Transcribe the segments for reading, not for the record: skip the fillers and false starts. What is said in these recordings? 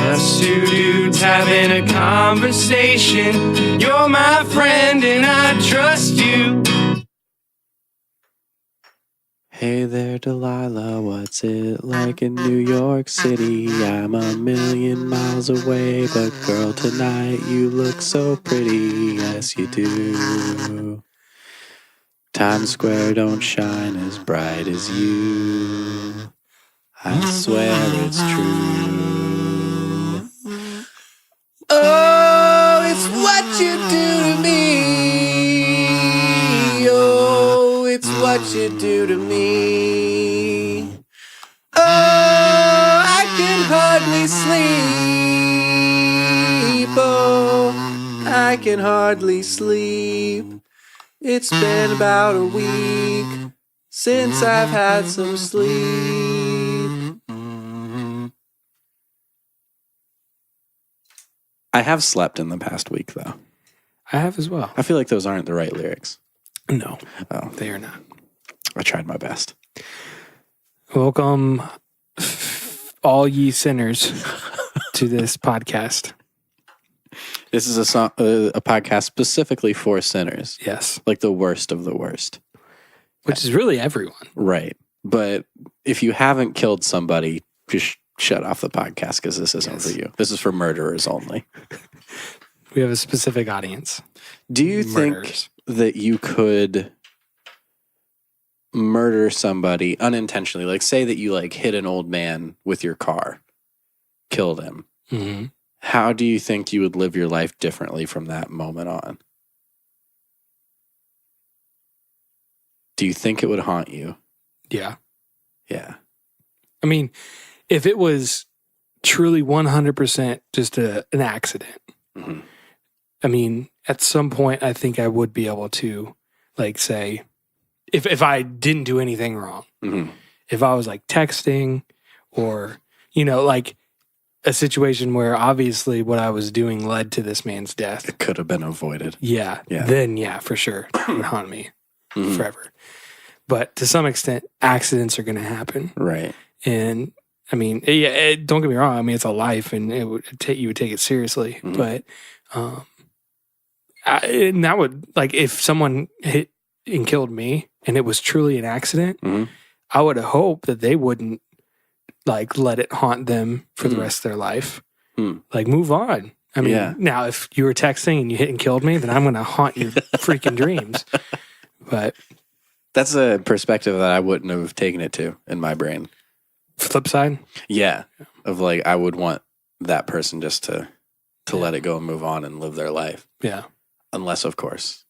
Just two dudes having a conversation. You're my friend and I trust you. Hey there, Delilah, what's it like in New York City? I'm a million miles away, but girl, tonight you look so pretty, yes you do. Times Square don't shine as bright as you. I swear it's true. Oh, it's what you do to me. Oh, it's what you do to me. Oh, I can hardly sleep. Oh, I can hardly sleep. It's been about a week since I've had some sleep. I have slept in the past week, though. I have as well. I feel like those aren't the right lyrics. No, Oh, they are not. I tried my best. Welcome, all ye sinners, to this podcast. This is a podcast specifically for sinners. Yes. Like the worst of the worst. Which is really everyone. Right. But if you haven't killed somebody, just shut off the podcast because this isn't for you. This is for murderers only. We have a specific audience. Do you think that you could murder somebody unintentionally? Like, say that you like hit an old man with your car, killed him. Mm-hmm. How do you think you would live your life differently from that moment on? Do you think it would haunt you? Yeah. Yeah. I mean, if it was truly 100% just an accident, Mm-hmm. I mean, at some point, I think I would be able to, like, say, if I didn't do anything wrong, Mm-hmm. if I was like texting or, you know, like a situation where obviously what I was doing led to this man's death. It could have been avoided. Yeah. Then, yeah, for sure. It would haunt me forever. But to some extent, accidents are going to happen. Right. And I mean, yeah, don't get me wrong. I mean, it's a life, and you would take it seriously. Mm-hmm. But and that would, like, if someone hit and killed me, and it was truly an accident, Mm-hmm. I would hope that they wouldn't like let it haunt them for the rest of their life. Like, move on. I mean, now if you were texting and you hit and killed me, then I'm going to haunt your freaking dreams. But that's a perspective that I wouldn't have taken it to in my brain. Flip side? Yeah. Of like, I would want that person just to let it go and move on and live their life. Yeah. Unless, of course,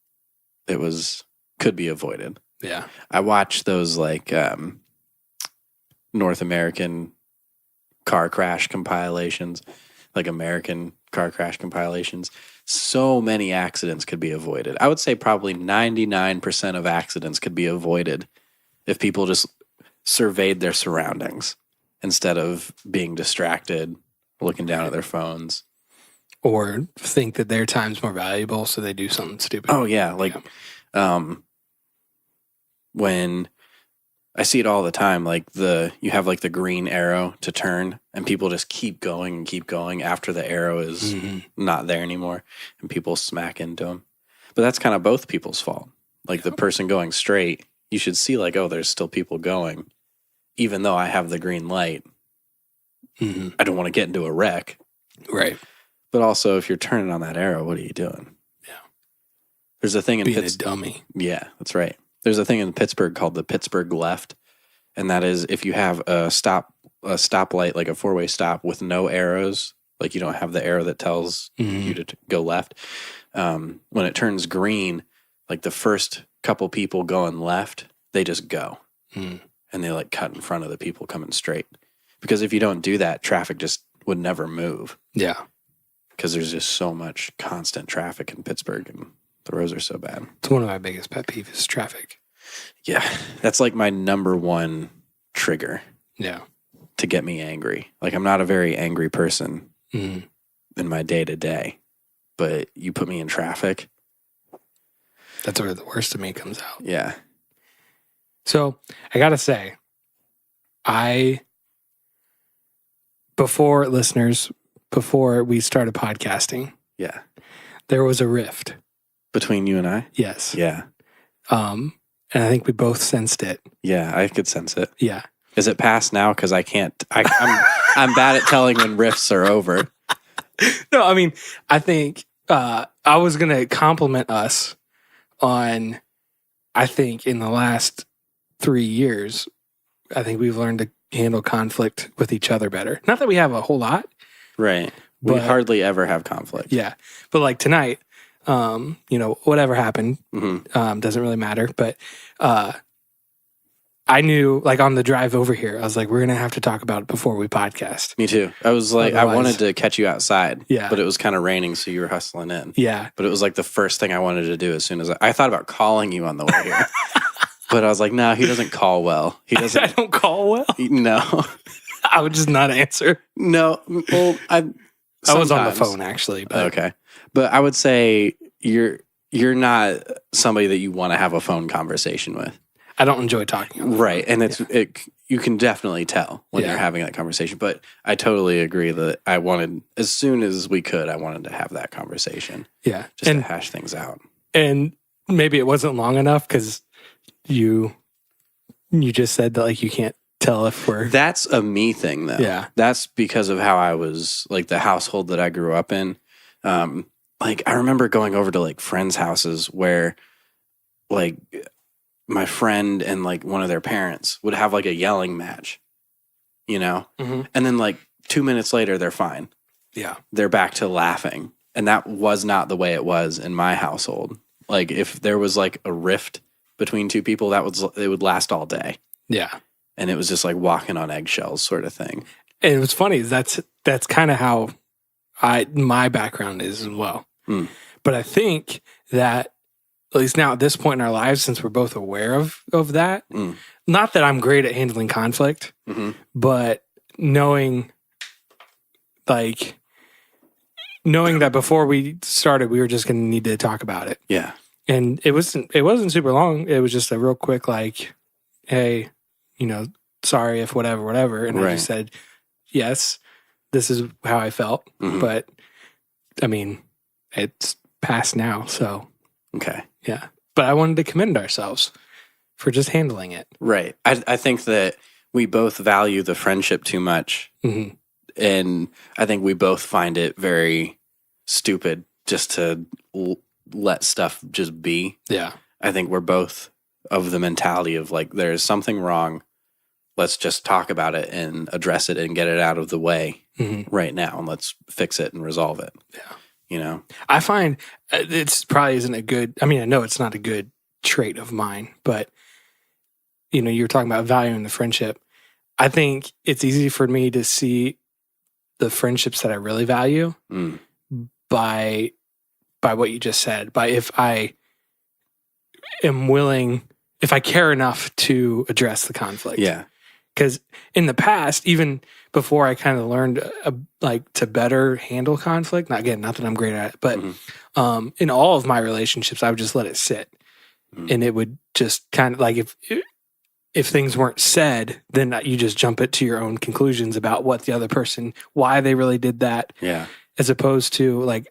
it could be avoided. Yeah. I watch those like North American car crash compilations, like American car crash compilations. So many accidents could be avoided. I would say probably 99% of accidents could be avoided if people just surveyed their surroundings instead of being distracted, looking down at their phones. Or think that their time's more valuable, so they do something stupid. Oh, yeah. Like, when I see it all the time, like you have like the green arrow to turn and people just keep going after the arrow is not there anymore and people smack into them. But that's kind of both people's fault. Like the person going straight, you should see like, oh, there's still people going. Even though I have the green light, I don't want to get into a wreck. Right. But also, if you're turning on that arrow, what are you doing? Yeah. There's a thing in Being a dummy. Yeah, that's right. There's a thing in Pittsburgh called the Pittsburgh left. And that is if you have a stoplight, like a four-way stop with no arrows, like you don't have the arrow that tells you to go left. When it turns green, like the first couple people going left, they just go. And they like cut in front of the people coming straight. Because if you don't do that, traffic just would never move. Yeah. Because there's just so much constant traffic in Pittsburgh and the roads are so bad. It's one of my biggest pet peeves is traffic. Yeah. That's like my number one trigger. Yeah. To get me angry. Like I'm not a very angry person in my day to day. But you put me in traffic. That's where the worst of me comes out. Yeah. So I got to say, before listeners, before we started podcasting, Yeah. there was a rift. Between you and I? Yes. Yeah. And I think we both sensed it. Yeah, I could sense it. Yeah. Is it past now? Because I can't. I'm bad at telling when rifts are over. No, I mean, I think I was going to compliment us on, I think in the last 3 years, I think we've learned to handle conflict with each other better. Not that we have a whole lot. Right. We But- hardly ever have conflict. Yeah. But like tonight, whatever happened, doesn't really matter. But I knew, like on the drive over here, I was like, we're going to have to talk about it before we podcast. Me too. I was like, I Otherwise- wanted to catch you outside. Yeah. But it was kind of raining, so you were hustling in. Yeah. But it was like the first thing I wanted to do as soon as I thought about calling you on the way here. But I was like, no, he doesn't call well. He I doesn't. don't call well. No. I would just not answer. No. Well, I was on the sometimes. phone actually. But Okay. But I would say you're not somebody that you want to have a phone conversation with. I don't enjoy talking. On the phone. Right. And you can definitely tell when Yeah. you're having that conversation. But I totally agree that I wanted, as soon as we could, I wanted to have that conversation Yeah. just And to hash things out. and maybe it wasn't long enough because you just said that like you can't tell if we're That's a me thing, though. Yeah. That's because of how I was, like the household that I grew up in. Like I remember going over to like friends' houses where like my friend and like one of their parents would have like a yelling match, you know? Mhm. And then like 2 minutes later, they're fine. Yeah. They're back to laughing. And that was not the way it was in my household. Like if there was like a rift between two people, it would last all day. Yeah. And it was just like walking on eggshells sort of thing. And what's funny is that's kind of how my background is as well. Mm. But I think that at least now at this point in our lives, since we're both aware of that, Mm. not that I'm great at handling conflict, Mhm. but knowing that before we started, we were just going to need to talk about it. Yeah. And it wasn't super long. It was just a real quick, like, hey, sorry if whatever. And I just said, yes, this is how I felt. Mhm. But I mean, it's past now. So Okay. yeah. But I wanted to commend ourselves for just handling it. Right. I think that we both value the friendship too much. hmm And I think we both find it very stupid just to let stuff just be. Yeah. I think we're both of the mentality of like, there's something wrong. Let's just talk about it and address it and get it out of the way hmm right now. And let's fix it and resolve it. Yeah. You know? I find it's probably isn't a good, I mean, I know it's not a good trait of mine, but you were talking about valuing the friendship. I think it's easy for me to see the friendships that I really value Mm. by what you just said, by if I am willing, if I care enough to address the conflict. Yeah. Because in the past, even before I kind of learned to better handle conflict, not that I'm great at it, but Mhm. In all of my relationships, I would just let it sit. Mhm. And it would just kind of like if things weren't said, then you just jump it to your own conclusions about what the other person, why they really did that, Yeah. as opposed to like,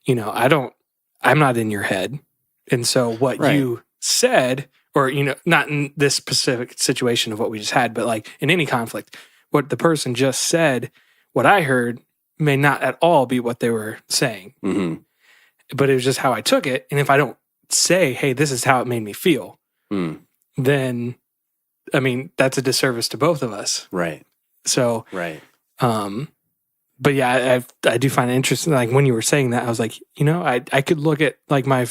I'm not in your head. And so what Right. you said, or, not in this specific situation of what we just had, but like in any conflict, what the person just said, what I heard may not at all be what they were saying, hmm but it was just how I took it. And if I don't say, hey, this is how it made me feel, Mm. then, I mean, that's a disservice to both of us. Right. So, Right. but yeah, I do find it interesting. Like when you were saying that, I was like, I could look at like my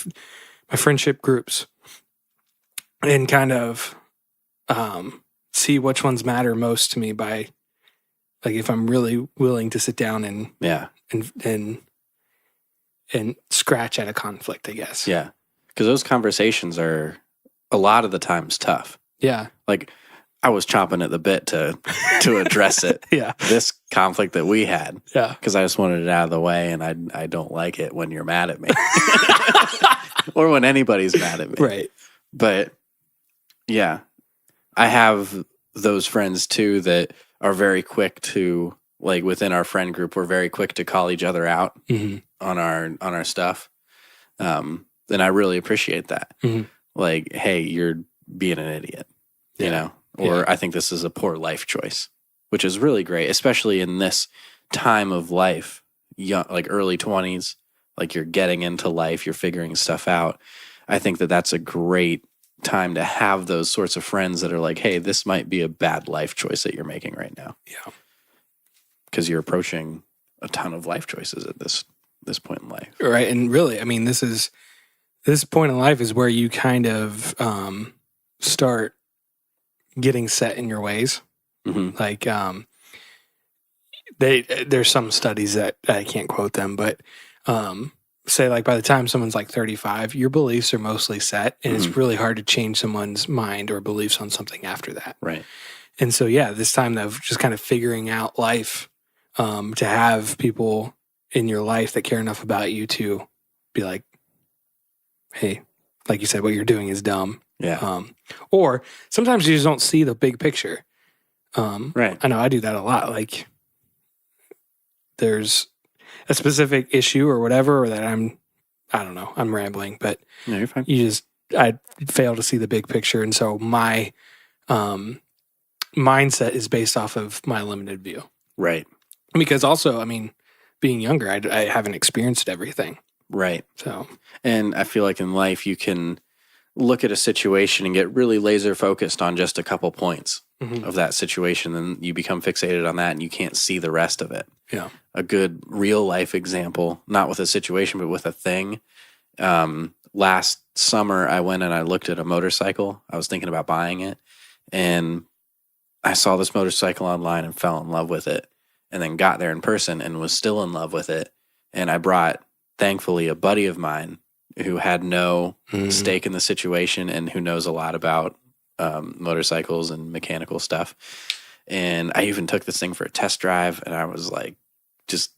friendship groups and kind of see which ones matter most to me by like if I'm really willing to sit down and Yeah. and scratch at a conflict, I guess. Yeah. Because those conversations are a lot of the times tough. Yeah. Like I was chomping at the bit to address it. Yeah. This conflict that we had, Yeah. because I just wanted it out of the way, and I don't like it when you're mad at me, or when anybody's mad at me. Right. But yeah, I have those friends too that are very quick to like within our friend group, we're very quick to call each other out on our stuff. And I really appreciate that. Like, hey, you're being an idiot, you know, or I think this is a poor life choice, which is really great, especially in this time of life, young, like early 20s, like you're getting into life, you're figuring stuff out. I think that that's a great time to have those sorts of friends that are like, hey, this might be a bad life choice that you're making right now. Yeah. Because you're approaching a ton of life choices at this point in life. Right. And really, I mean, this point in life is where you kind of start getting set in your ways. Like there's some studies that I can't quote them, but say like by the time someone's like 35, your beliefs are mostly set, and it's really hard to change someone's mind or beliefs on something after that. Right. And so, yeah, this time of just kind of figuring out life, to have people in your life that care enough about you to be like, hey, like you said, what you're doing is dumb. Yeah. Or sometimes you just don't see the big picture. Right. I know I do that a lot. Like there's a specific issue or whatever, or that I don't know, I'm rambling, but No, you're fine. I fail to see the big picture. And so my mindset is based off of my limited view. Right. Because also, I mean, being younger, I haven't experienced everything. Right. So, and I feel like in life you can look at a situation and get really laser focused on just a couple points of that situation, and you become fixated on that and you can't see the rest of it. yeah. A good real life example, not with a situation, but with a thing. Last summer, I went and I looked at a motorcycle. I was thinking about buying it, and I saw this motorcycle online and fell in love with it, and then got there in person and was still in love with it. And I brought, thankfully, a buddy of mine who had no stake in the situation and who knows a lot about motorcycles and mechanical stuff. And I even took this thing for a test drive, and I was like, just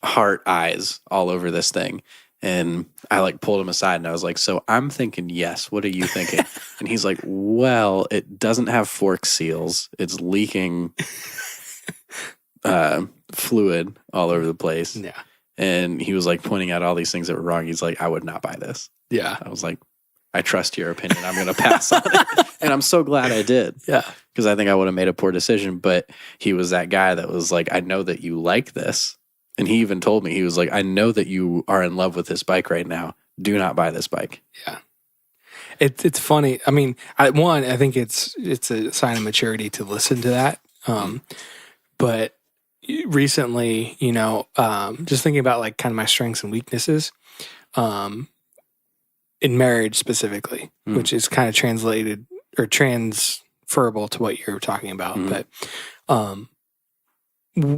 heart eyes all over this thing. And I like pulled him aside and I was like, so I'm thinking, yes, what are you thinking? And he's like, well, it doesn't have fork seals. It's leaking fluid all over the place. Yeah. And he was like pointing out all these things that were wrong. He's like, I would not buy this. Yeah. I was like, I trust your opinion. I'm going to pass on it. And I'm so glad I did. Yeah. Because I think I would have made a poor decision. But he was that guy that was like, I know that you like this. And he even told me, he was like, I know that you are in love with this bike right now. Do not buy this bike. Yeah. It's funny. I mean, I think it's a sign of maturity to listen to that. But recently, you know, just thinking about like kind of my strengths and weaknesses, in marriage specifically, which is kind of translated or transferable to what you're talking about. But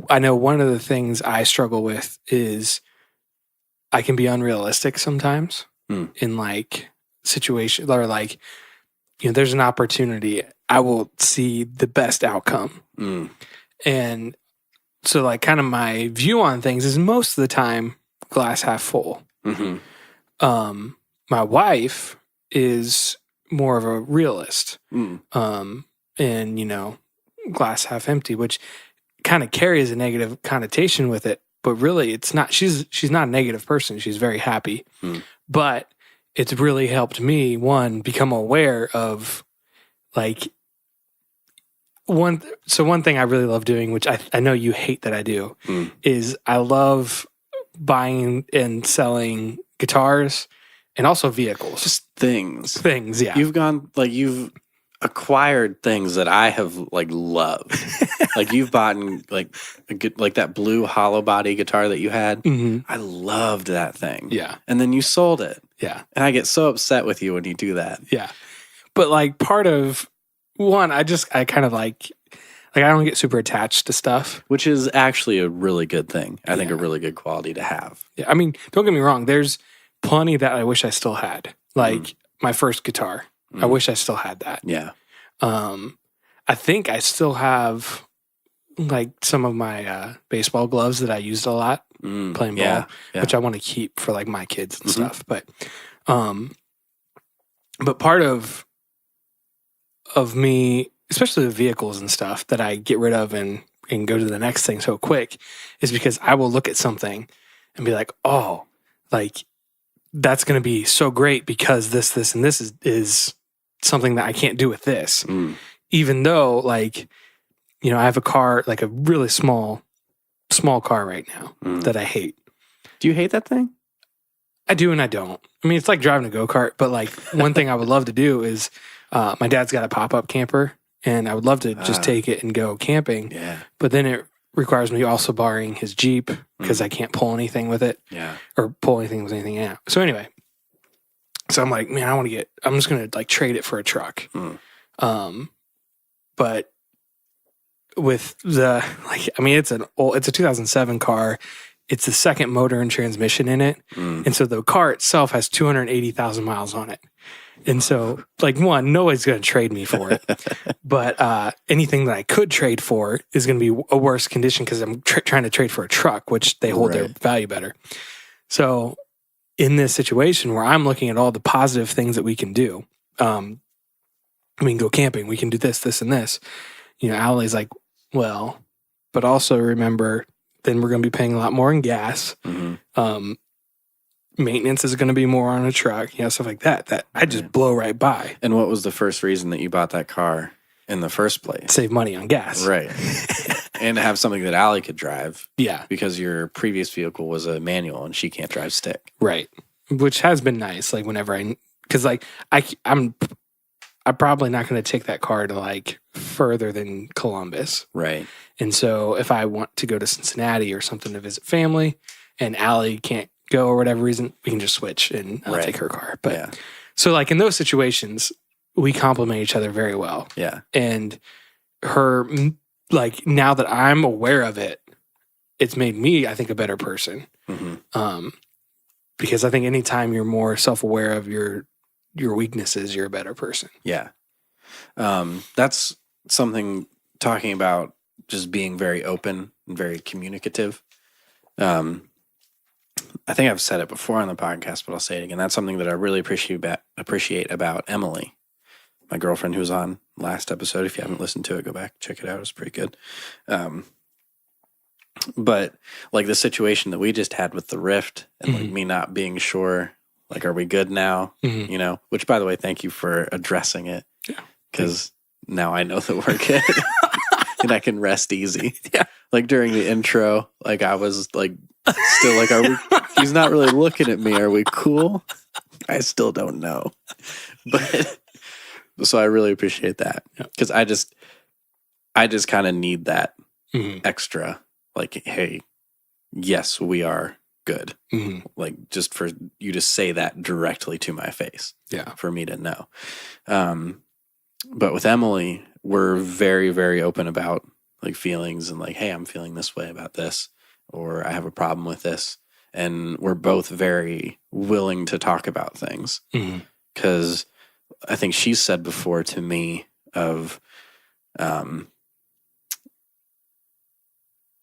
I know one of the things I struggle with is I can be unrealistic sometimes in like situations, or like, you know, there's an opportunity, I will see the best outcome. And so like kind of my view on things is most of the time glass half full. My wife is more of a realist, and, you know, glass half empty, which kind of carries a negative connotation with it, but really it's not. She's not a negative person. She's very happy, but it's really helped me, one, become aware of like one thing I really love doing, which I know you hate that I do, is I love buying and selling guitars and also vehicles. Just things. Things, yeah. You've acquired things that I have like loved. Like you've bought like that blue hollow body guitar that you had. I loved that thing. Yeah. And then you sold it. Yeah. And I get so upset with you when you do that. Yeah. But like part of one, I kind of like I don't get super attached to stuff. Which is actually a really good thing. I think a really good quality to have. Yeah. I mean, don't get me wrong. There's plenty that I wish I still had. Like my first guitar. I wish I still had that. Yeah. I think I still have like some of my baseball gloves that I used a lot playing ball, which I want to keep for like my kids and stuff. But part of me, especially the vehicles and stuff that I get rid of and and go to the next thing so quick is because I will look at something and be like, oh, like that's going to be so great because this, and this is something that I can't do with this. Even though, like, you know, I have a car, like a really small car right now that I hate. Do you hate that thing? I do and I don't. I mean, it's like driving a go-kart, but like one thing I would love to do is my dad's got a pop-up camper and I would love to just take it and go camping. Yeah. But then it requires me also borrowing his Jeep because I can't pull anything with it. Yeah. Or pull anything with anything out. So anyway, so I'm like, man, I'm just going to like trade it for a truck. But with the, like, I mean, it's a 2007 car. It's the second motor and transmission in it. And so the car itself has 280,000 miles on it. And so, like, one, nobody's going to trade me for it. But anything that I could trade for is going to be a worse condition because I'm trying to trade for a truck, which they hold their value better. So in this situation where I'm looking at all the positive things that we can do, we can go camping, we can do this, this, and this. You know, Allie's like, well, but also remember, then we're going to be paying a lot more in gas. Maintenance is going to be more on a truck, you know, stuff like that. That I just blow right by. And what was the first reason that you bought that car in the first place? Save money on gas. Right. And to have something that Allie could drive. Yeah. Because your previous vehicle was a manual and she can't drive stick. Right. Which has been nice. Like whenever because like I'm probably not going to take that car to like further than Columbus. Right. And so if I want to go to Cincinnati or something to visit family and Allie can't go or whatever reason, we can just switch and I'll take her car. But so like in those situations, we complement each other very well. Yeah. And her, like now that I'm aware of it, it's made me, I think, a better person. Because I think anytime you're more self-aware of your weaknesses, you're a better person. Yeah. That's something, talking about just being very open and very communicative. I think I've said it before on the podcast, but I'll say it again. That's something that I really appreciate about Emily, my girlfriend who was on last episode. If you haven't listened to it, go back, check it out. It's pretty good. But like the situation that we just had with the Rift and like me not being sure, like, are we good now? You know, which by the way, thank you for addressing it. Yeah. Because now I know that we're good and I can rest easy. Yeah. Like during the intro, like I was like, still like, are we, he's not really looking at me. Are we cool? I still don't know. But so I really appreciate that. Because I just kind of need that extra, like, hey, yes, we are good. Like just for you to say that directly to my face. Yeah. For me to know. But with Emily, we're very, very open about like feelings and like, hey, I'm feeling this way about this, or I have a problem with this. And we're both very willing to talk about things. Because I think she's said before to me of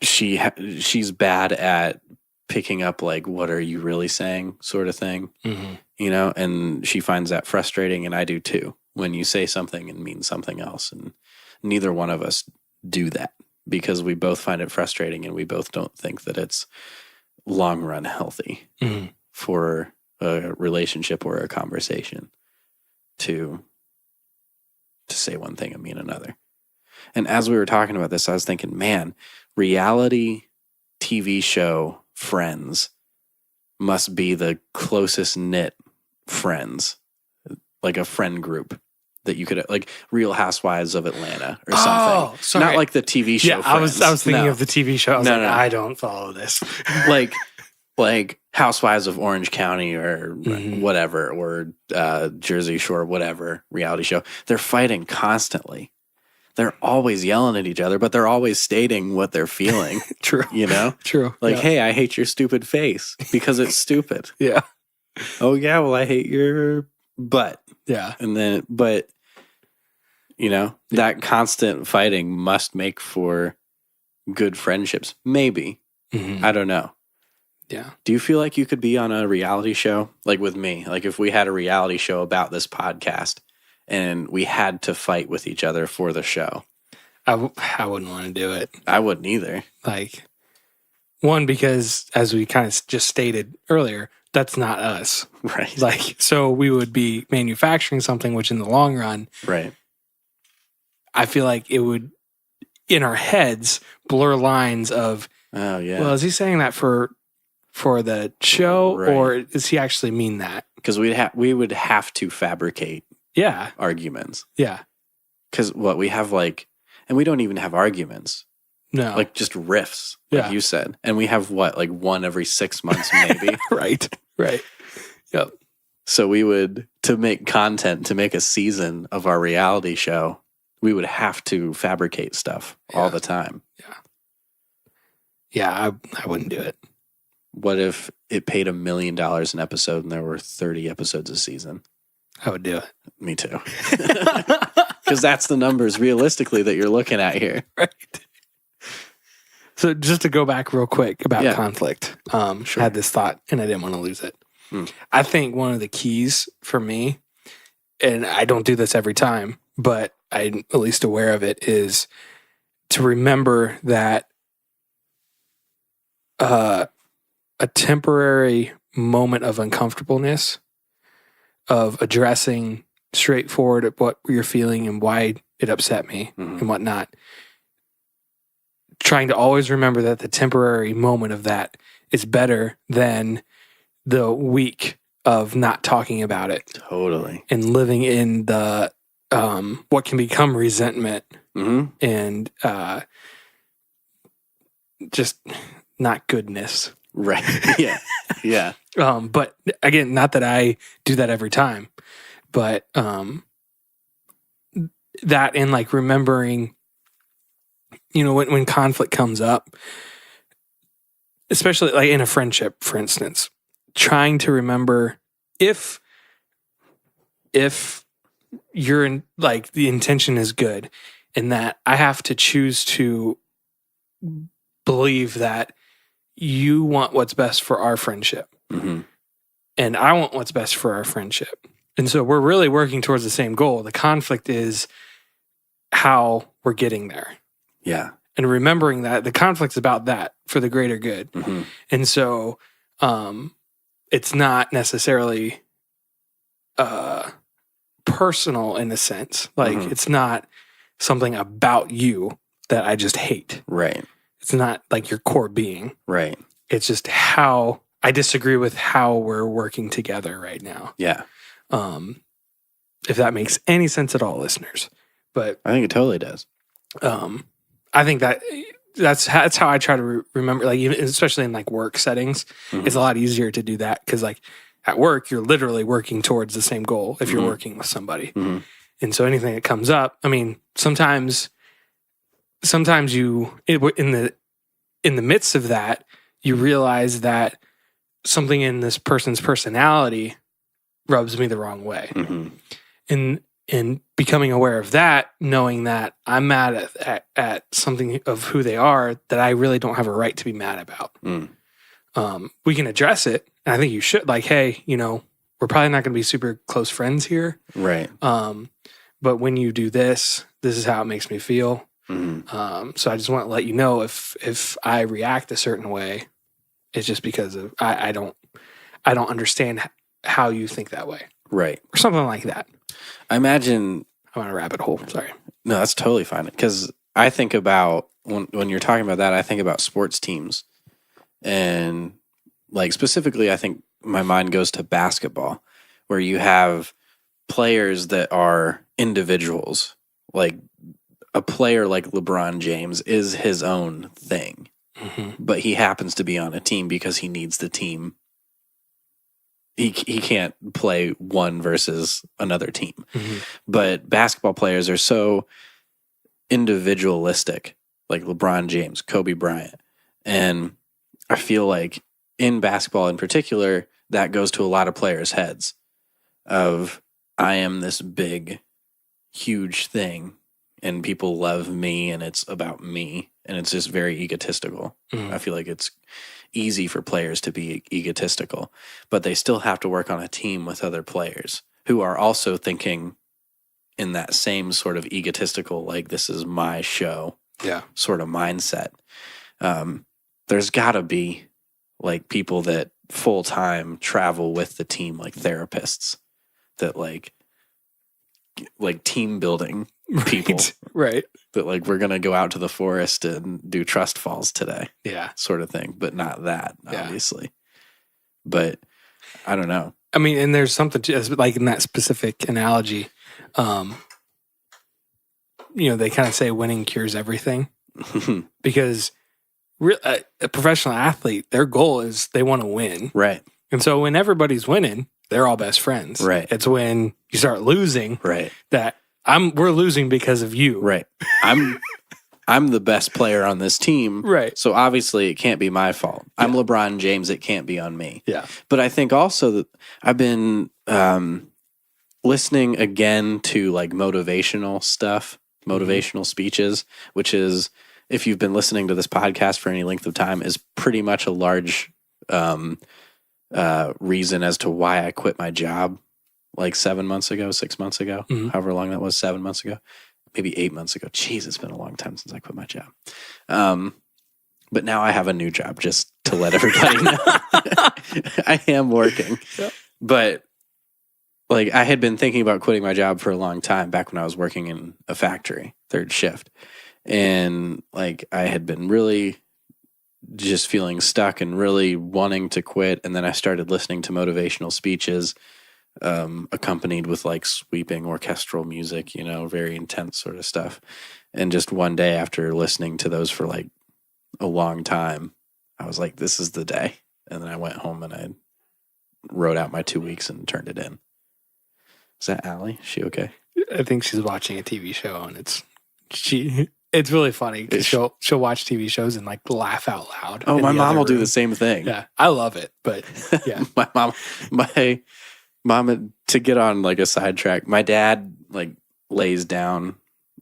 she's bad at picking up like, what are you really saying sort of thing, you know, and she finds that frustrating. And I do too, when you say something and mean something else. And neither one of us do that because we both find it frustrating and we both don't think that it's long run healthy for a relationship or a conversation to say one thing and mean another. And as we were talking about this, I was thinking, man, reality TV show friends must be the closest knit friends, like a friend group that you could, like Real Housewives of Atlanta or something. Oh, sorry. Not like the TV show. Yeah, Friends. I was thinking of the TV show. I was I don't follow this. like Housewives of Orange County or whatever, or Jersey Shore, whatever reality show. They're fighting constantly. They're always yelling at each other, but they're always stating what they're feeling. True. You know? True. Like, hey, I hate your stupid face because it's stupid. Yeah. Oh, yeah, well, I hate your butt. Yeah. And then, but, you know, that constant fighting must make for good friendships. Maybe. I don't know. Yeah. Do you feel like you could be on a reality show? Like with me, like if we had a reality show about this podcast and we had to fight with each other for the show. I wouldn't want to do it. I wouldn't either. Like, one, because as we kind of just stated earlier, that's not us. Right. Like, so we would be manufacturing something which in the long run, right. I feel like it would, in our heads, blur lines of, Oh, yeah. well, is he saying that for the show, Right. or does he actually mean that? Because we would have to fabricate Yeah. arguments. Yeah. Because we have and we don't even have arguments. No. Like just riffs, like Yeah. you said. And we have one every 6 months, maybe. Right. Right. Yep. So we would, to make content, to make a season of our reality show, we would have to fabricate stuff all the time. Yeah. I wouldn't do it. What if it paid $1 million an episode and there were 30 episodes a season? I would do it. Me too. Because that's the numbers realistically that you're looking at here. Right. So just to go back real quick about conflict, I had this thought and I didn't want to lose it. I think one of the keys for me, and I don't do this every time, but I'm at least aware of it, is to remember that a temporary moment of uncomfortableness, of addressing straightforward at what you're feeling and why it upset me and whatnot. Trying to always remember that the temporary moment of that is better than the week of not talking about it. Totally. And living in the what can become resentment and just not goodness. Right. Yeah. Yeah. But again, not that I do that every time, but that and like remembering, when conflict comes up, especially like in a friendship, for instance, trying to remember if you're in, like, the intention is good and that I have to choose to believe that you want what's best for our friendship and I want what's best for our friendship. And so we're really working towards the same goal. The conflict is how we're getting there. Yeah. And remembering that the conflict's about that for the greater good. And so it's not necessarily personal in a sense. Like it's not something about you that I just hate. Right. It's not like your core being. Right. It's just how I disagree with how we're working together right now. Yeah. If that makes any sense at all, listeners. But I think it totally does. I think that's how I try to remember, like, even, especially in like work settings, it's a lot easier to do that because like at work, you're literally working towards the same goal if you're working with somebody. And so anything that comes up, I mean, sometimes you, in the midst of that, you realize that something in this person's personality rubs me the wrong way. And becoming aware of that, knowing that I'm mad at something of who they are that I really don't have a right to be mad about. We can address it. And I think you should, like, hey, we're probably not going to be super close friends here. Right. But when you do this is how it makes me feel. So I just want to let you know if I react a certain way, it's just because of I don't understand how you think that way. Right. Or something like that. I imagine I'm on a rabbit hole. Sorry. No, that's totally fine. Because I think about when you're talking about that, I think about sports teams, and like specifically, I think my mind goes to basketball, where you have players that are individuals. Like a player like LeBron James is his own thing, but he happens to be on a team because he needs the team. He can't play one versus another team. But basketball players are so individualistic, like LeBron James, Kobe Bryant. And I feel like in basketball in particular, that goes to a lot of players' heads of, I am this big, huge thing and people love me and it's about me. And it's just very egotistical. I feel like it's easy for players to be egotistical, but they still have to work on a team with other players who are also thinking in that same sort of egotistical, like, this is my show sort of mindset. There's got to be like people that full time travel with the team, like therapists that like team building people, right? That like, we're going to go out to the forest and do trust falls today. Yeah. Sort of thing, but not that, obviously. But I don't know. I mean, and there's something to, like in that specific analogy, they kind of say winning cures everything because a professional athlete, their goal is they want to win. Right. And so when everybody's winning, they're all best friends. Right. It's when you start losing that we're losing because of you. Right. I'm the best player on this team. Right. So obviously it can't be my fault. I'm LeBron James. It can't be on me. Yeah. But I think also that I've been listening again to like motivational stuff, motivational speeches, which is, if you've been listening to this podcast for any length of time, is pretty much a large reason as to why I quit my job like 6 months ago, however long that was, 7 months ago, maybe 8 months ago. Jeez, it's been a long time since I quit my job. But now I have a new job, just to let everybody know. I am working. Yep. But like, I had been thinking about quitting my job for a long time, back when I was working in a factory, third shift. And like, I had been really just feeling stuck and really wanting to quit. And then I started listening to motivational speeches, accompanied with like sweeping orchestral music, very intense sort of stuff. And just one day, after listening to those for like a long time, I was like, this is the day. And then I went home and I wrote out my 2 weeks and turned it in. Is that Allie? Is she okay? I think she's watching a TV show, and it's really funny because she'll watch TV shows and like laugh out loud. Oh, my mom will do the same thing. Yeah, I love it, but yeah, my mom, to get on like a sidetrack, my dad like lays down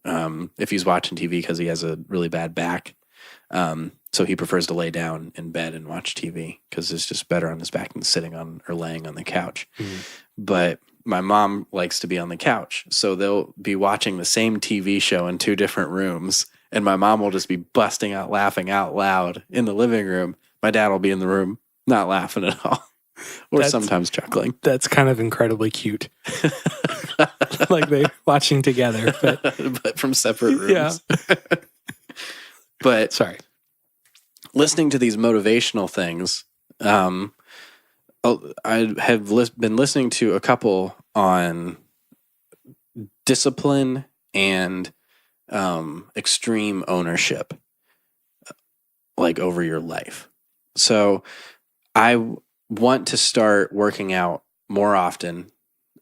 if he's watching TV because he has a really bad back. So he prefers to lay down in bed and watch TV because it's just better on his back than sitting on or laying on the couch. Mm-hmm. But my mom likes to be on the couch. So they'll be watching the same TV show in 2 different rooms. And my mom will just be busting out laughing out loud in the living room. My dad will be in the room not laughing at all. Or sometimes chuckling. That's kind of incredibly cute. Like they watching together. But from separate rooms. Yeah. But sorry. Listening to these motivational things, I have been listening to a couple on discipline and extreme ownership, like over your life. So I want to start working out more often.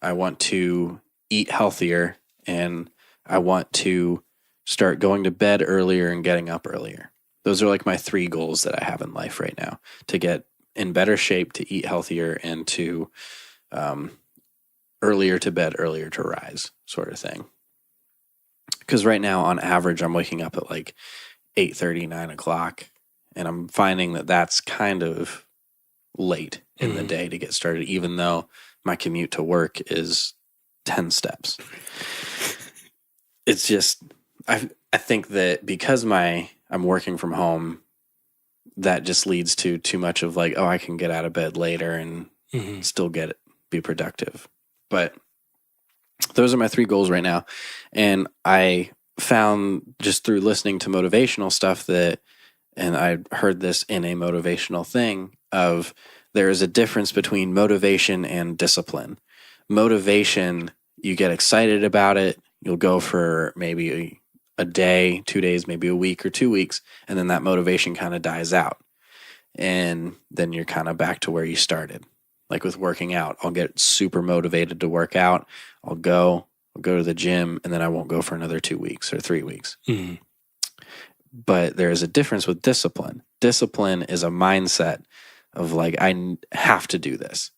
I want to eat healthier, and I want to start going to bed earlier and getting up earlier. Those are like my 3 goals that I have in life right now: to get in better shape, to eat healthier, and to earlier to bed, earlier to rise sort of thing. Because right now, on average, I'm waking up at like 8:30, 9 o'clock, and I'm finding that that's kind of late in the day to get started, even though my commute to work is 10 steps. It's just, I think that because I'm working from home, that just leads to too much of like, oh, I can get out of bed later and still be productive. But those are my 3 goals right now. And I found just through listening to motivational stuff and I heard this in a motivational thing, of there is a difference between motivation and discipline. Motivation, you get excited about it. You'll go for maybe a day, 2 days, maybe a week or 2 weeks, and then that motivation kind of dies out. And then you're kind of back to where you started. Like with working out, I'll get super motivated to work out. I'll go to the gym, and then I won't go for another 2 weeks or 3 weeks. Mm-hmm. But there is a difference with discipline. Discipline is a mindset of like, I have to do this.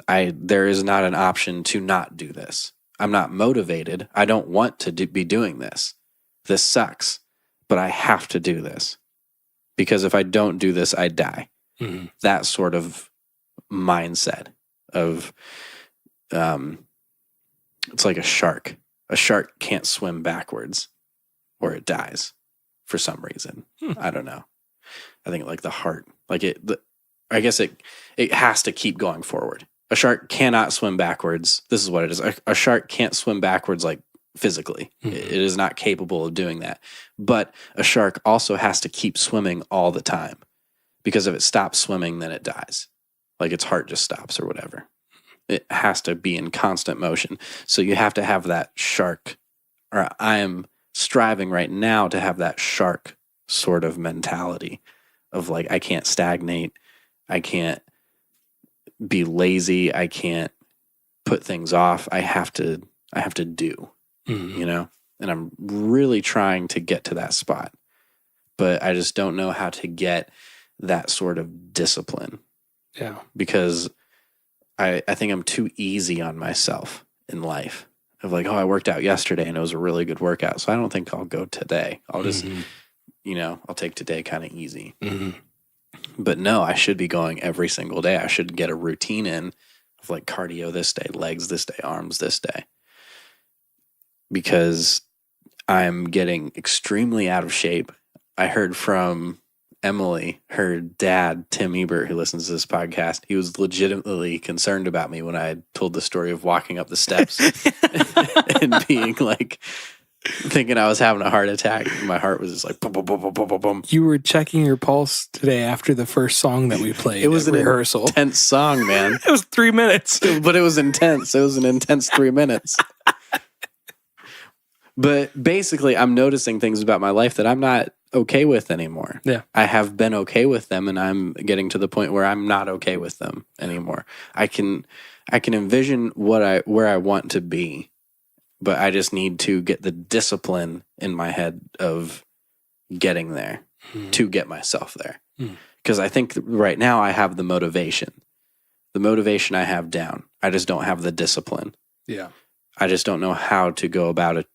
There is not an option to not do this. I'm not motivated. I don't want to be doing this. This sucks, but I have to do this. Because if I don't do this, I die. Mm-hmm. That sort of mindset of, it's like a shark. a shark can't swim backwards or it dies for some reason. I don't know. I think like the heart, like I guess it has to keep going forward. A shark cannot swim backwards. This is what it is. A shark can't swim backwards like physically. It is not capable of doing that. But a shark also has to keep swimming all the time, because if it stops swimming, then it dies. Like its heart just stops or whatever. It has to be in constant motion. So you have to have that shark, or I am striving right now to have that shark sort of mentality of like, I can't stagnate. I can't be lazy. I can't put things off. I have to do, you know, and I'm really trying to get to that spot, but I just don't know how to get that sort of discipline. Yeah. Because I think I'm too easy on myself in life of like, oh, I worked out yesterday and it was a really good workout, so I don't think I'll go today. I'll just, you know, I'll take today kind of easy. But no, I should be going every single day. I should get a routine in of like cardio this day, legs this day, arms this day, because I'm getting extremely out of shape. I heard from Emily, her dad, Tim Ebert, who listens to this podcast, he was legitimately concerned about me when I had told the story of walking up the steps and being like, thinking I was having a heart attack. My heart was just like, boom, boom, boom, boom, boom, boom, boom. You were checking your pulse today after the first song that we played. It was at an rehearsal. Intense song, man. It was 3 minutes. But it was intense. It was an intense 3 minutes. But basically, I'm noticing things about my life that I'm not okay with anymore. Yeah. I have been okay with them, and I'm getting to the point where I'm not okay with them anymore. I can envision where I want to be, but I just need to get the discipline in my head of getting there to get myself there. Because I think right now I have the motivation. The motivation I have down. I just don't have the discipline. Yeah. I just don't know how to go about it,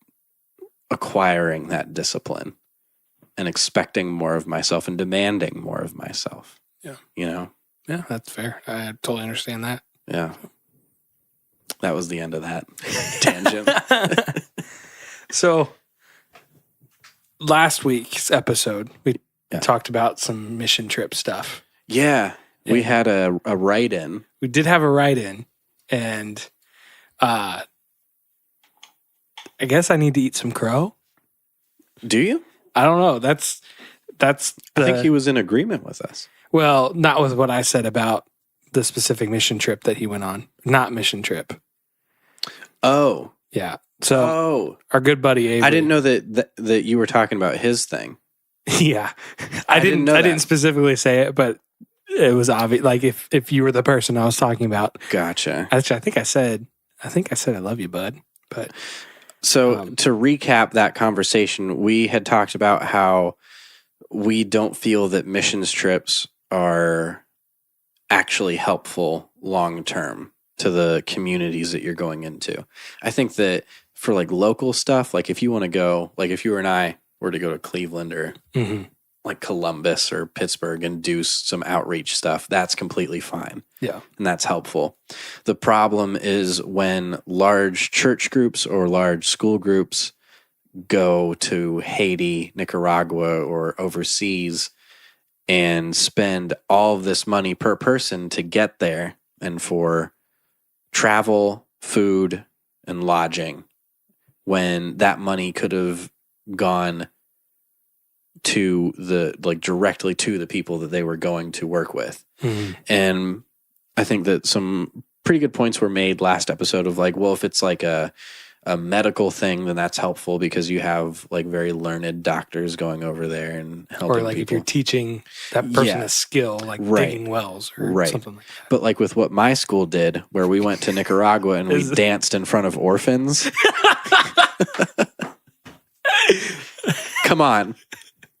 acquiring that discipline and expecting more of myself and demanding more of myself. Yeah. You know? Yeah, that's fair. I totally understand that. Yeah. That was the end of that tangent. So last week's episode, we talked about some mission trip stuff. Yeah. We had a write-in. We did have a write-in, and I guess I need to eat some crow. Do you? I don't know. That's I think he was in agreement with us. Well, not with what I said about the specific mission trip that he went on. Not mission trip. Oh. Yeah. So our good buddy Avery. I didn't know that you were talking about his thing. Yeah. I didn't specifically say it, but it was obvious. Like if you were the person I was talking about. Gotcha. Actually, I think I said I love you, bud. But so to recap that conversation, we had talked about how we don't feel that missions trips are actually helpful long term to the communities that you're going into. I think that for like local stuff, like if you want to go, like if you and I were to go to Cleveland or like Columbus or Pittsburgh and do some outreach stuff, that's completely fine. Yeah. And that's helpful. The problem is when large church groups or large school groups go to Haiti, Nicaragua, or overseas and spend all of this money per person to get there and for travel, food, and lodging, when that money could have gone to directly to the people that they were going to work with. And I think that some pretty good points were made last episode of like, well, if it's like a medical thing, then that's helpful because you have like very learned doctors going over there and helping or like people. If you're teaching that person a skill, like digging wells or something like that. But like with what my school did, where we went to Nicaragua and we danced in front of orphans. Come on.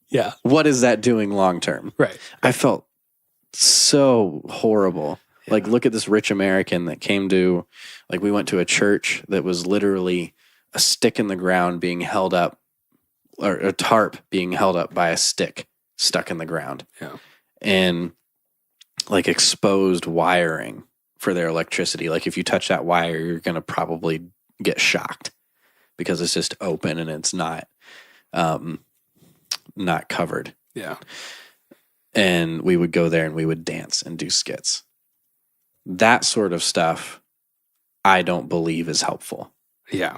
Yeah. What is that doing long term? Right. I felt so horrible. Yeah. Like, look at this rich American that came to, like, we went to a church that was literally a stick in the ground being held up, or a tarp being held up by a stick stuck in the ground. Yeah. And like exposed wiring for their electricity. Like, if you touch that wire, you're going to probably get shocked because it's just open and it's not covered. Yeah. And we would go there and we would dance and do skits. That sort of stuff, I don't believe is helpful. Yeah.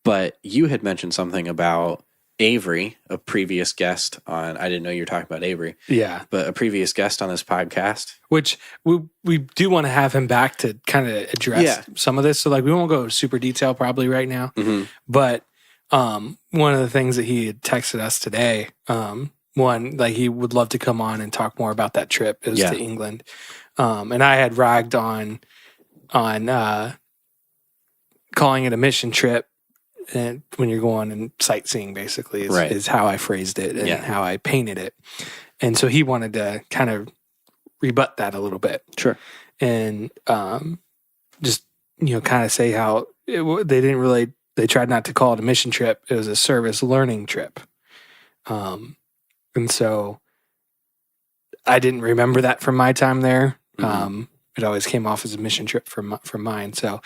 But you had mentioned something about Avery, a previous guest on, I didn't know you were talking about Avery. Yeah. But a previous guest on this podcast. Which we do want to have him back to kind of address some of this. So like we won't go super detail probably right now. Mm-hmm. But one of the things that he had texted us today, one, like he would love to come on and talk more about that trip. It was to England. And I had ragged on calling it a mission trip. And when you're going and sightseeing, basically, is how I phrased it and how I painted it. And so he wanted to kind of rebut that a little bit. Sure. And just, kind of say how they tried not to call it a mission trip. It was a service learning trip. And so I didn't remember that from my time there. Mm-hmm. It always came off as a mission trip from mine. So,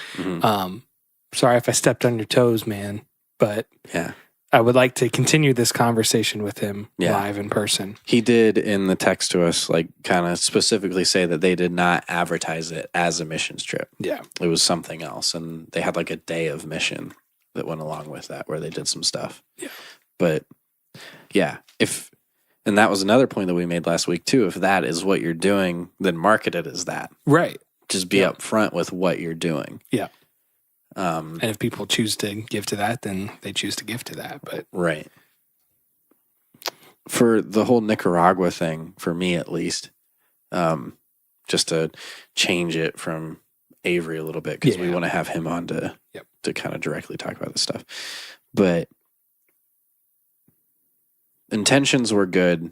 sorry if I stepped on your toes, man, but I would like to continue this conversation with him live in person. He did in the text to us, like kind of specifically say that they did not advertise it as a missions trip. Yeah. It was something else. And they had like a day of mission that went along with that where they did some stuff. Yeah. But and that was another point that we made last week too. If that is what you're doing, then market it as that. Right. Just be upfront with what you're doing. Yeah. And if people choose to give to that, then they choose to give to that. But right. For the whole Nicaragua thing, for me at least, just to change it from Avery a little bit, because we want to have him on to kind of directly talk about this stuff. But intentions were good.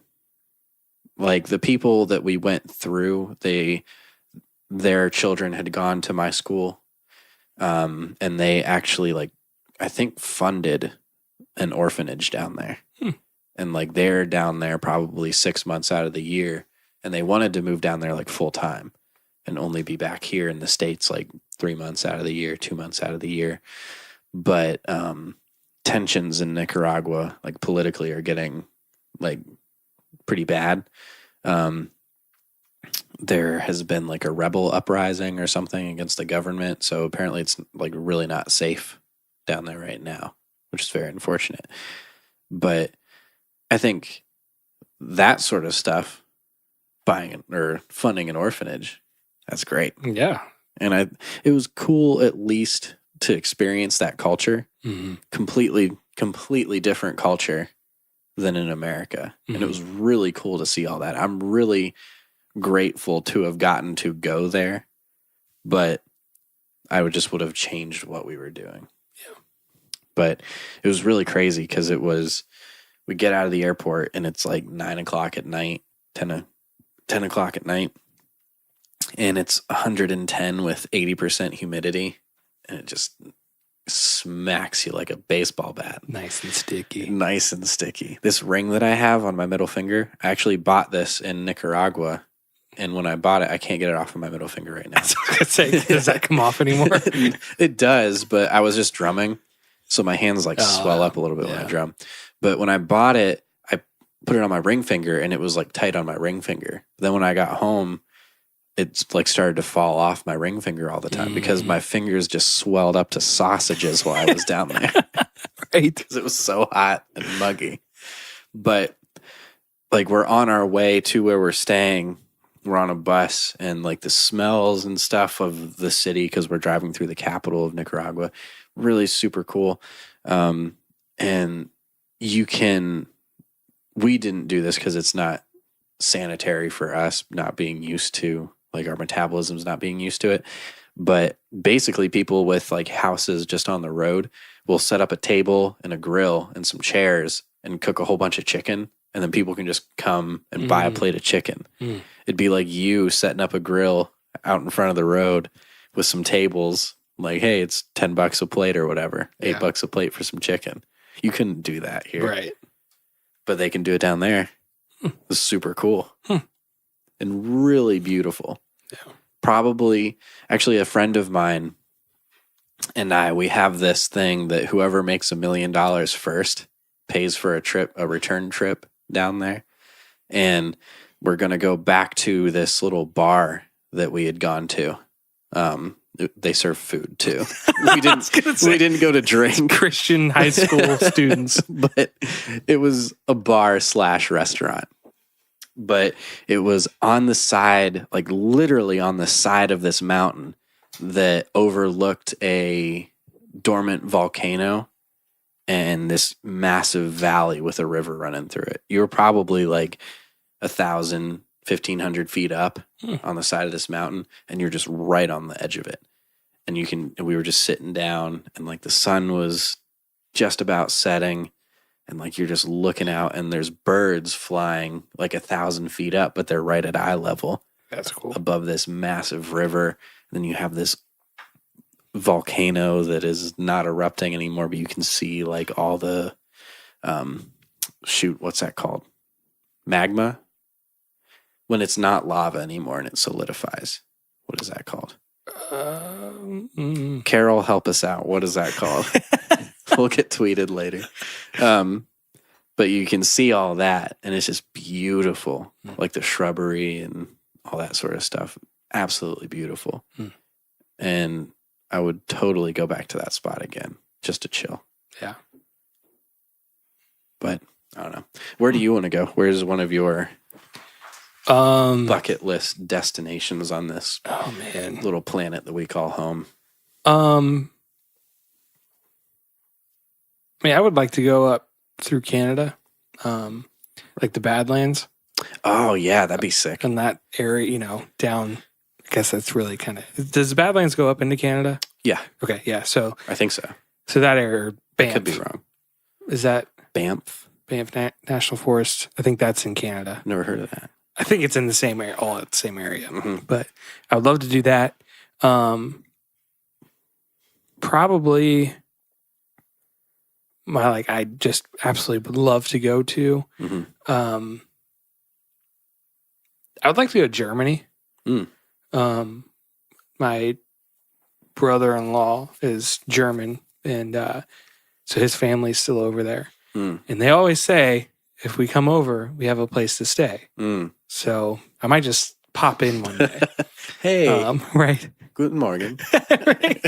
Like the people that we went through, their children had gone to my school. And they actually, like, I think funded an orphanage down there. And, like, they're down there probably 6 months out of the year. And they wanted to move down there, like, full time and only be back here in the States, like, 3 months out of the year, 2 months out of the year. But tensions in Nicaragua, like, politically are getting, like, pretty bad. There has been like a rebel uprising or something against the government. So apparently it's like really not safe down there right now, which is very unfortunate. But I think that sort of stuff, buying or funding an orphanage, that's great. Yeah. And it was cool at least to experience that culture. Mm-hmm. Completely different culture than in America. Mm-hmm. And it was really cool to see all that. I'm really grateful to have gotten to go there, but I would have changed what we were doing. Yeah. But it was really crazy because we get out of the airport and it's like 9 o'clock at night, 10 o'clock at night, and it's 110 with 80% humidity, and it just smacks you like a baseball bat. Nice and sticky. Nice and sticky. This ring that I have on my middle finger, I actually bought this in Nicaragua. And when I bought it, I can't get it off of my middle finger right now. I was going to say, does that come off anymore? It does, but I was just drumming. So my hands like swell up a little bit when I drum. But when I bought it, I put it on my ring finger and it was like tight on my ring finger. Then when I got home, it's like started to fall off my ring finger all the time because my fingers just swelled up to sausages while I was down there. Right. Because it was so hot and muggy. But like we're on our way to where we're staying. We're on a bus and like the smells and stuff of the city, because we're driving through the capital of Nicaragua, really super cool. And we didn't do this because it's not sanitary for us, not being used to, like our metabolism's not being used to it. But basically people with like houses just on the road will set up a table and a grill and some chairs and cook a whole bunch of chicken. And then people can just come and buy a plate of chicken. It'd be like you setting up a grill out in front of the road with some tables. Like, hey, it's $10 a plate or whatever. $8 a plate for some chicken. You couldn't do that here. Right. But they can do it down there. It's super cool. And really beautiful. Yeah. Probably, actually, a friend of mine and we have this thing that whoever makes $1 million first pays for a return trip down there. And we're going to go back to this little bar that we had gone to. They serve food too. We didn't go to drink. Christian high school students. But it was a bar / restaurant. But it was on the side, like literally on the side of this mountain that overlooked a dormant volcano and this massive valley with a river running through it. You were probably like 1,000, 1,500 feet up on the side of this mountain, and you're just right on the edge of it. And we were just sitting down, and like the sun was just about setting, and like you're just looking out, and there's birds flying like 1,000 feet up, but they're right at eye level. That's cool. Above this massive river. And then you have this volcano that is not erupting anymore, but you can see like all the what's that called? Magma? When it's not lava anymore and it solidifies. What is that called? Carol, help us out. What is that called? We'll get tweeted later. But you can see all that, and it's just beautiful. Like the shrubbery and all that sort of stuff. Absolutely beautiful. And I would totally go back to that spot again, just to chill. Yeah. But I don't know. Where do you want to go? Where's one of your bucket list destinations on this little planet that we call home? I mean, I would like to go up through Canada, like the Badlands. Oh yeah, that'd be sick. In that area, down. I guess that's really kind of. Does the Badlands go up into Canada? Yeah. Okay. Yeah. So I think so. So that area, Banff. Could be wrong. Is that Banff? Banff National Forest. I think that's in Canada. Never heard of that. I think it's in the same area, all at the same area. Mm-hmm. But I would love to do that. Probably I just absolutely would love to go to. Mm-hmm. I would like to go to Germany. My brother-in-law is German, and so his family's still over there. And they always say, if we come over, we have a place to stay. So I might just pop in one day. Hey, right. Guten Morgen. Right.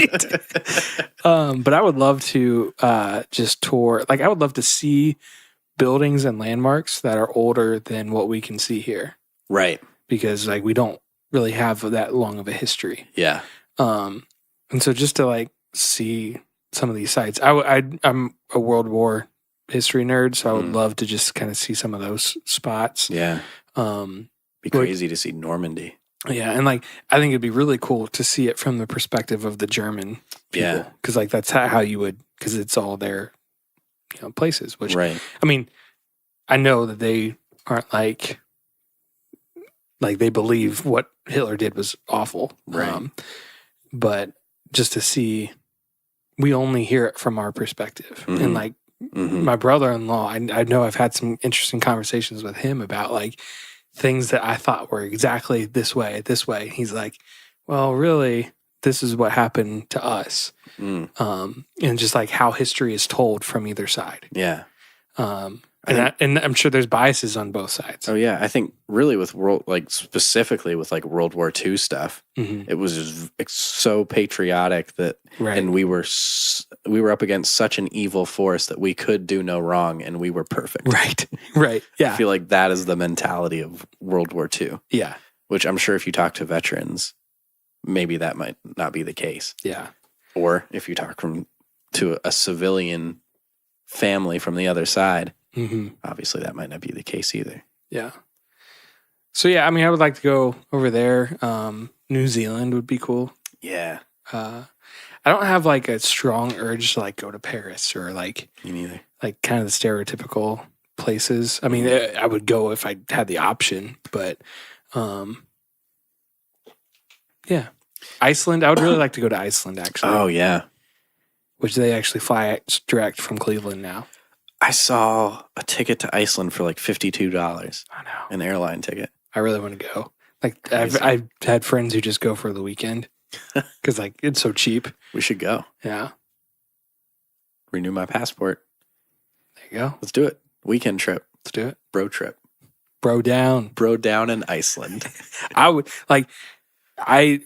But I would love to just tour. Like, I would love to see buildings and landmarks that are older than what we can see here. Right. Because we don't really have that long of a history. Yeah. And so just to see some of these sites, I'm a World War history nerd, so I would love to just kind of see some of those spots. Yeah. Be crazy to see Normandy. Yeah, and I think it'd be really cool to see it from the perspective of the German people. Yeah. Because that's how you would, because it's all their places. Which, right. I mean, I know that they aren't like they believe what Hitler did was awful. Right. But just to see, we only hear it from our perspective. And my brother-in-law, I know I've had some interesting conversations with him about things that I thought were exactly this way. He's like, well, really, this is what happened to us. And just how history is told from either side. Yeah. And I'm sure there's biases on both sides. Oh yeah, I think really with specifically with World War II stuff, it was just so patriotic that, and we were up against such an evil force that we could do no wrong, and we were perfect. Right. Yeah, I feel like that is the mentality of World War II. Yeah, which I'm sure if you talk to veterans, maybe that might not be the case. Yeah, or if you talk to a civilian family from the other side. Obviously, that might not be the case either. Yeah. So, yeah, I mean, I would like to go over there. New Zealand would be cool. Yeah. I don't have a strong urge to go to Paris or Me neither. Kind of the stereotypical places. I mean, I would go if I had the option, but yeah. Iceland, I would really like to go to Iceland, actually. Oh, yeah. Which they actually fly direct from Cleveland now. I saw a ticket to Iceland for $52. I know. An airline ticket. I really want to go. I've had friends who just go for the weekend. because like it's so cheap. We should go. Yeah, Renew my passport. there you go. Let's do it. Weekend trip. Let's do it, Bro trip. bro. Down. Bro down in Iceland. I would like. I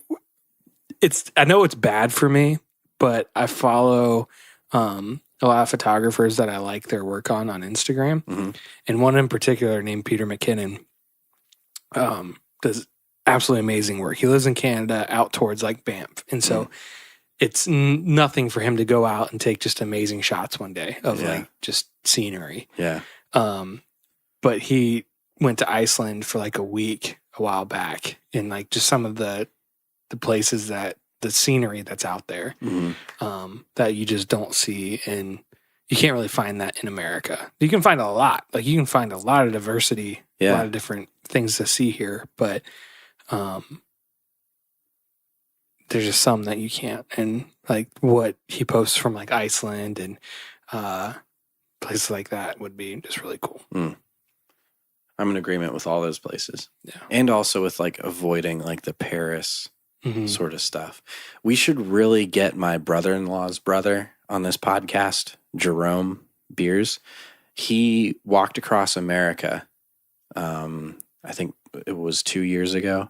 know it's bad for me, but I follow a lot of photographers that I like their work on Instagram, and one in particular named Peter McKinnon does absolutely amazing work. He lives in Canada, out towards like Banff, and so it's nothing for him to go out and take just amazing shots one day of like just scenery. Yeah. But he went to Iceland for like a week a while back, and like just some of the places that the scenery that's out there that you just don't see, and you can't really find that in America. You can find a lot, like you can find a lot of diversity, a lot of different things to see here, but there's just some that you can't. And like what he posts from like Iceland and places like that would be just really cool. I'm in agreement with all those places. Yeah. And also with like avoiding like the Paris sort of stuff. We should really get my brother-in-law's brother on this podcast, Jerome Beers. He walked across America. I think it was 2 years ago,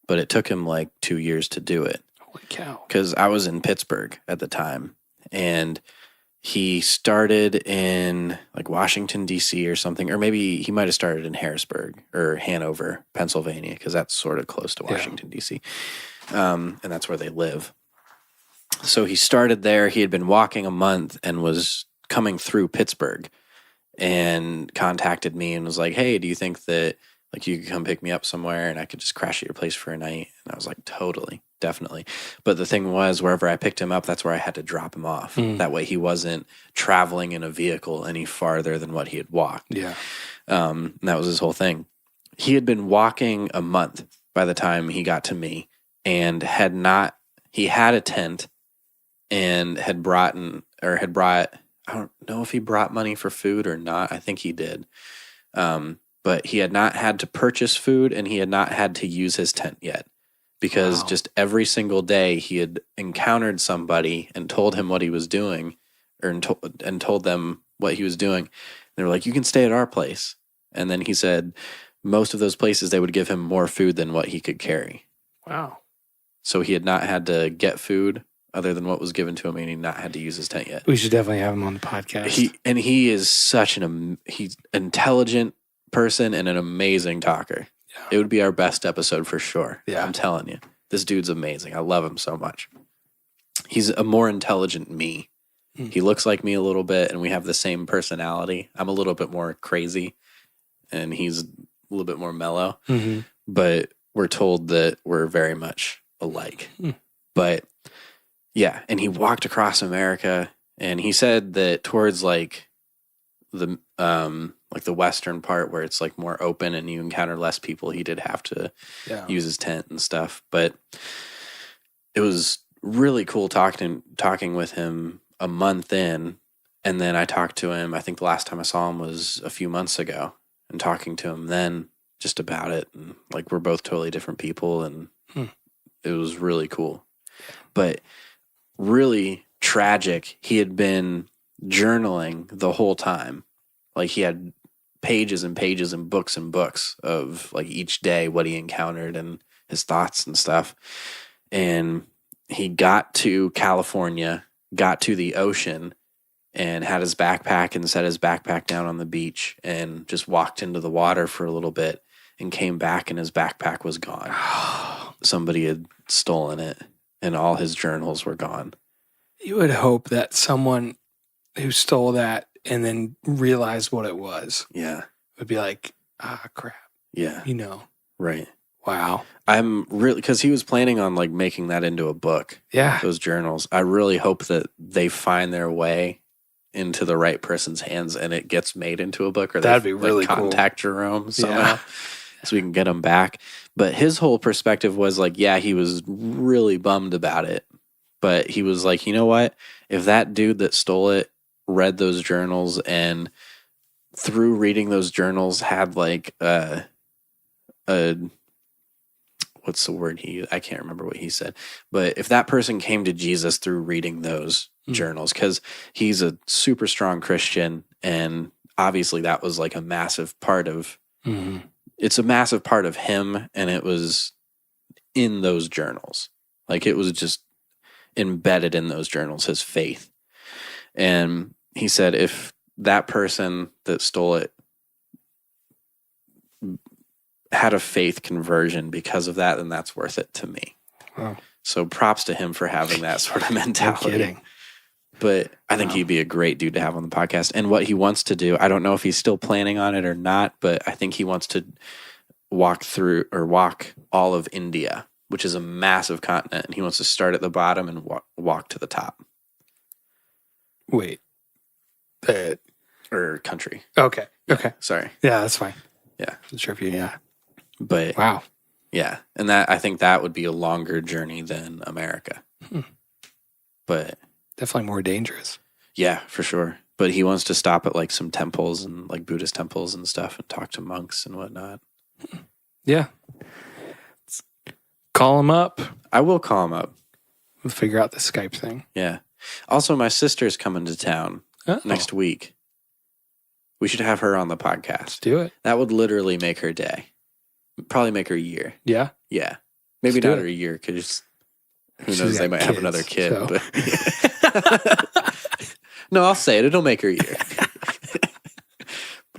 but it took him like 2 years to do it. Holy cow. Because I was in Pittsburgh at the time, and he started in like Washington, D.C. or something, or maybe he might have started in Harrisburg or Hanover, Pennsylvania, because that's sort of close to Washington, D.C. And that's where they live. So he started there. He had been walking a month and was coming through Pittsburgh and contacted me and was like, hey, do you think that like you could come pick me up somewhere and I could just crash at your place for a night? And I was like, totally, definitely. But the thing was, wherever I picked him up, that's where I had to drop him off. That way he wasn't traveling in a vehicle any farther than what he had walked. Yeah. And that was his whole thing. He had been walking a month by the time he got to me, and he had a tent and had brought, I don't know if he brought money for food or not. I think he did. But he had not had to purchase food, and he had not had to use his tent yet, because just every single day he had encountered somebody and told him what he was doing, and told them what he was doing. They were like, you can stay at our place. And then he said most of those places, they would give him more food than what he could carry. Wow. So he had not had to get food other than what was given to him, and he not had to use his tent yet. We should definitely have him on the podcast. He is such he's intelligent person and an amazing talker. Yeah. It would be our best episode for sure. Yeah. I'm telling you. This dude's amazing. I love him so much. He's a more intelligent me. He looks like me a little bit, and we have the same personality. I'm a little bit more crazy, and he's a little bit more mellow. But we're told that we're very much alike. But yeah, and he walked across America, and he said that towards like the western part where it's like more open and you encounter less people, he did have to use his tent and stuff. But it was really cool talking with him a month in, and then I talked to him, I think the last time I saw him was a few months ago, and talking to him then just about it, and like we're both totally different people, and it was really cool. But really tragic, he had been journaling the whole time. Like he had pages and pages and books of like each day what he encountered and his thoughts and stuff. And he got to California, got to the ocean, and had his backpack and set his backpack down on the beach and just walked into the water for a little bit and came back, and his backpack was gone. Somebody had stolen it, and all his journals were gone. You would hope that someone who stole that and then realized what it was would be like, crap. Yeah. You know. Right. Wow. I'm really, because he was planning on like making that into a book. Yeah. Those journals. I really hope that they find their way into the right person's hands and it gets made into a book, or that'd be really cool. Contact Jerome somehow so we can get him back. But his whole perspective was like, yeah, he was really bummed about it. But he was like, you know what? If that dude that stole it read those journals and through reading those journals had like what's the word he used? I can't remember what he said. But if that person came to Jesus through reading those journals, because he's a super strong Christian, and obviously that was like a massive part of it's a massive part of him, and it was in those journals. Like it was just embedded in those journals, his faith. And he said if that person that stole it had a faith conversion because of that, then that's worth it to me. Wow. So props to him for having that sort of mentality. No kidding. But I think he'd be a great dude to have on the podcast. And what he wants to do, I don't know if he's still planning on it or not, but I think he wants to walk all of India, which is a massive continent. And he wants to start at the bottom and walk to the top. Wait. Or country. Okay. Okay. Sorry. Yeah, that's fine. Yeah. I'm sure if you, yeah. But wow. Yeah. And that I think that would be a longer journey than America. But definitely more dangerous. Yeah, for sure. But he wants to stop at like some temples and like Buddhist temples and stuff and talk to monks and whatnot. Yeah. Call him up. I will call him up. We'll figure out the Skype thing. Yeah. Also, my sister's coming to town next week. We should have her on the podcast. Let's do it. That would literally make her day. Probably make her year. Yeah? Yeah. Maybe not her year because who knows, they might have another kid. So. But no, I'll say it. It'll make her year.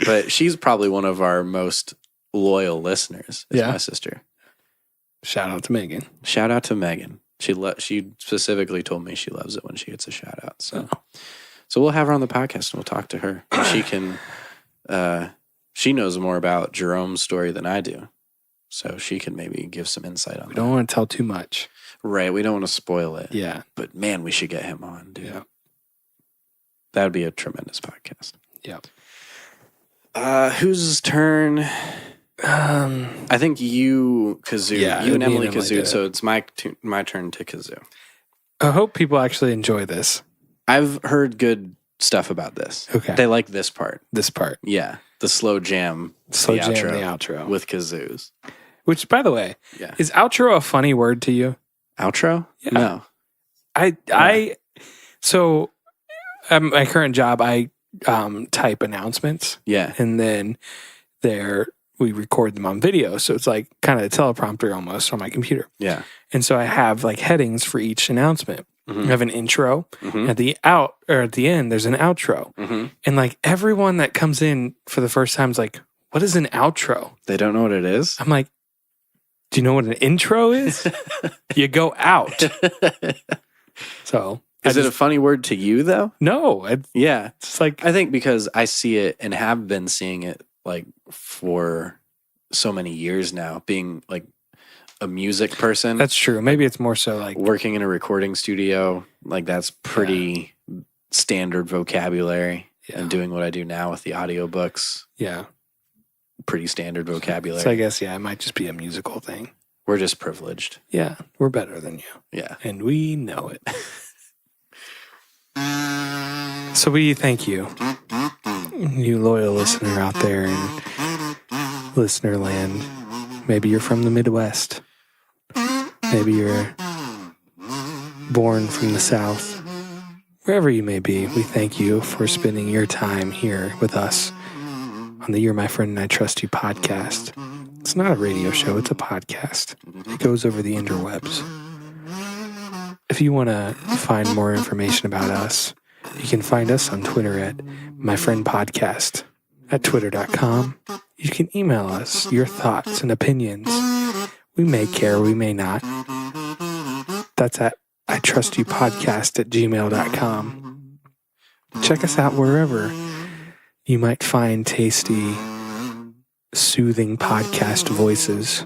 But she's probably one of our most loyal listeners. Is my sister. Shout out to Megan. Shout out to Megan. She specifically told me she loves it when she gets a shout out. So we'll have her on the podcast and we'll talk to her. And she can she knows more about Jerome's story than I do. So she can maybe give some insight on We don't want to tell too much. Right. We don't want to spoil it. Yeah. But man, we should get him on, dude. Yeah. That would be a tremendous podcast. Yeah. Whose turn? I think you, Kazoo. Yeah, you and Emily Emily Kazoo. So it's my turn to Kazoo. I hope people actually enjoy this. I've heard good stuff about this. Okay. They like this part. This part. Yeah. The slow jam. The outro. With kazoos. Which, by the way, is outro a funny word to you? Outro? Yeah. No. So at my current job, I type announcements. Yeah. And then we record them on video. So it's like kind of a teleprompter almost on my computer. Yeah. And so I have like headings for each announcement. I have an intro. At the end, there's an outro. And like everyone that comes in for the first time is like, what is an outro? They don't know what it is? I'm like, do you know what an intro is? You go out. So is it a funny word to you though? No. It's like, I think because I see it and have been seeing it like for so many years now, being like a music person. That's true. Maybe it's more so like working in a recording studio. Like that's pretty standard vocabulary. And doing what I do now with the audiobooks. Yeah. Pretty standard vocabulary. So I guess, it might just be a musical thing. We're just privileged. Yeah. We're better than you. Yeah. And we know it. So we thank you, you loyal listener out there in listener land. Maybe you're from the Midwest. Maybe you're born from the South. Wherever you may be, we thank you for spending your time here with us on the You're My Friend and I Trust You podcast. It's not a radio show, it's a podcast. It goes over the interwebs. If you want to find more information about us, you can find us on Twitter at MyFriendPodcast at twitter.com. You can email us your thoughts and opinions. We may care, we may not. That's at itrustyoupodcast@gmail.com. Check us out wherever you might find tasty, soothing podcast voices.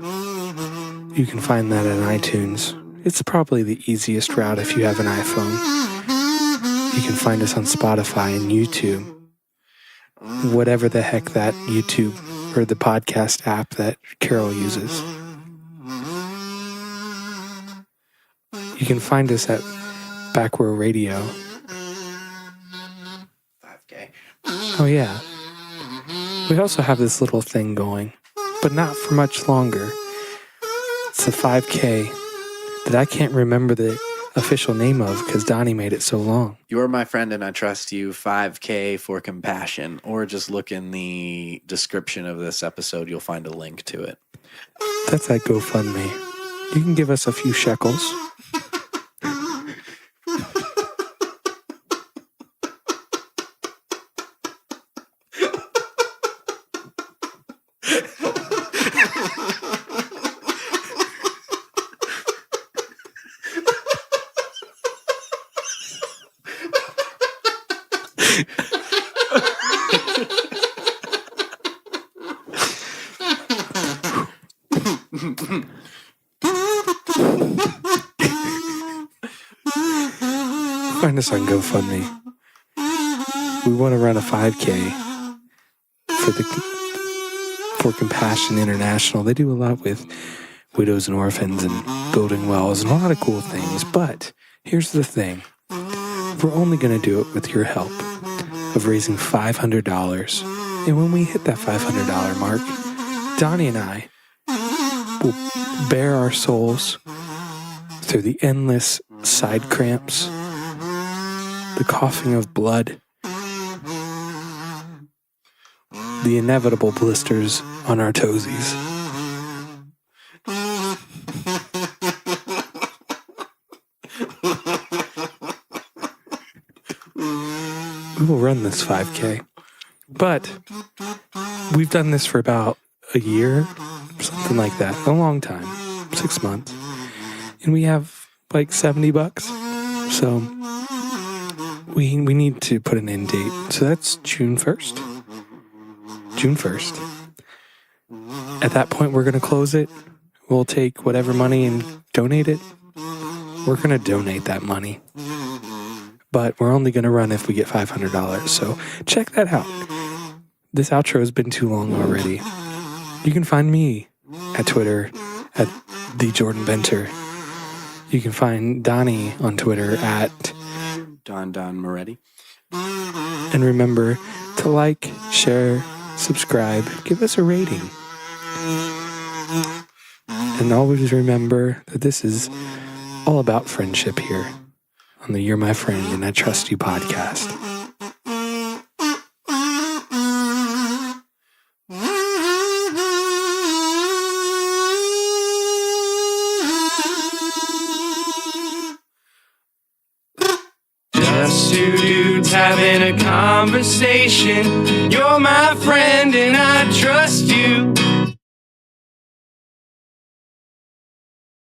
You can find that on iTunes. It's probably the easiest route if you have an iPhone. You can find us on Spotify and YouTube. Whatever the heck that YouTube or the podcast app that Carol uses. You can find us at Backward Radio. 5K. Oh, yeah. We also have this little thing going, but not for much longer. It's It's a 5K that I can't remember the official name of because Donnie made it so long. You're my friend and I trust you. 5K for compassion. Or just look in the description of this episode. You'll find a link to it. That's at GoFundMe. You can give us a few shekels. Find us on GoFundMe. We want to run a 5K for Compassion International. They do a lot with widows and orphans and building wells and a lot of cool things. But here's the thing. We're only going to do it with your help of raising $500. And when we hit that $500 mark, Donnie and I will bare our souls through the endless side cramps, the coughing of blood, the inevitable blisters on our toesies. We will run this 5K, but we've done this for about a year, something like that, a long time, 6 months, and we have like $70. So we need to put an end date. So that's June 1st. June 1st. At that point, we're going to close it. We'll take whatever money and donate it. We're going to donate that money. But we're only going to run if we get $500. So check that out. This outro has been too long already. You can find me at Twitter at @TheJordanBenter. You can find Donnie on Twitter at Don Moretti. And remember to like, share, subscribe, give us a rating. And always remember that this is all about friendship here on the You're My Friend and I Trust You podcast. Just two dudes having a conversation. You're my friend and I trust you.